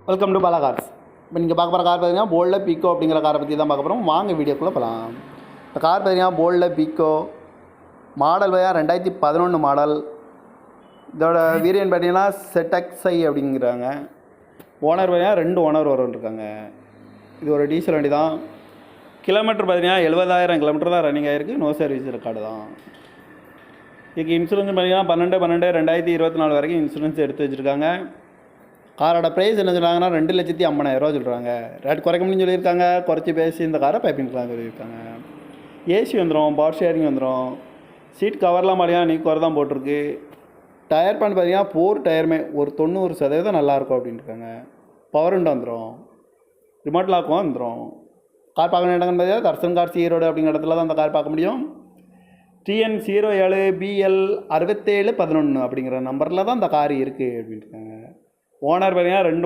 Welcome to Bala cars. இப்போ நீங்கள் பார்க்க போகிற கார் பார்த்தீங்கன்னா போல்டில் பீக்கோ அப்படிங்கிற காரை பற்றி தான் பார்க்க போகிறோம். வாங்க வீடியோக்குள்ளே போகலாம். இந்த கார் பார்த்தீங்கன்னா போல்டில் பீக்கோ மாடல் பார்த்தீங்கன்னா 2011 மாடல். இதோட வேரியன்ட் பார்த்தீங்கன்னா ZXi அப்படிங்கிறாங்க. ஓனர் பார்த்தீங்கன்னா 2 ஓனர் இருக்காங்க. இது ஒரு டீசல் வண்டி தான். கிலோமீட்டர் பார்த்தீங்கன்னா 70,000 கிலோமீட்டர் தான் ரன்னிங் ஆகிருக்கு. நோ சர்வீஸ் ரெக்கார்டு தான். இதுக்கு இன்சூரன்ஸ் பார்த்தீங்கன்னா 12/12/2024 வரைக்கும் இன்சூரன்ஸ் எடுத்து வச்சுருக்காங்க. காரோட ப்ரைஸ் என்ன சொல்கிறாங்கன்னா 2,50,000 சொல்கிறாங்க. ரேட் குறைக்க முடியும்னு சொல்லியிருக்காங்க. குறைச்சி பேசி இந்த காரை பைப்பிங்கலாம் சொல்லியிருக்காங்க. ஏசி வந்துடும், பவர் ஷேரிங் வந்துடும். சீட் கவர்லாம் பார்த்தீங்கன்னா நீ குறை தான் போட்டிருக்கு. டயர் பேண்ட் பார்த்தீங்கன்னா 4 டயருமே ஒரு 90% நல்லாயிருக்கும் அப்படின்னு இருக்காங்க. பவர் விண்டோ வந்துடும், ரிமோட் லாக்கும் வந்துடும். கார் பார்க்கணும் இடங்கன்னு பார்த்தீங்கன்னா தர்சன் கார்ஸ் ஈரோடு அப்படிங்கிற இடத்துல தான் அந்த கார் பார்க்க முடியும். TN07BL 6711 அப்படிங்கிற நம்பரில் தான் இந்த கார் இருக்குது அப்படின்னு இருக்காங்க. ஓனர் பார்த்தீங்கன்னா 2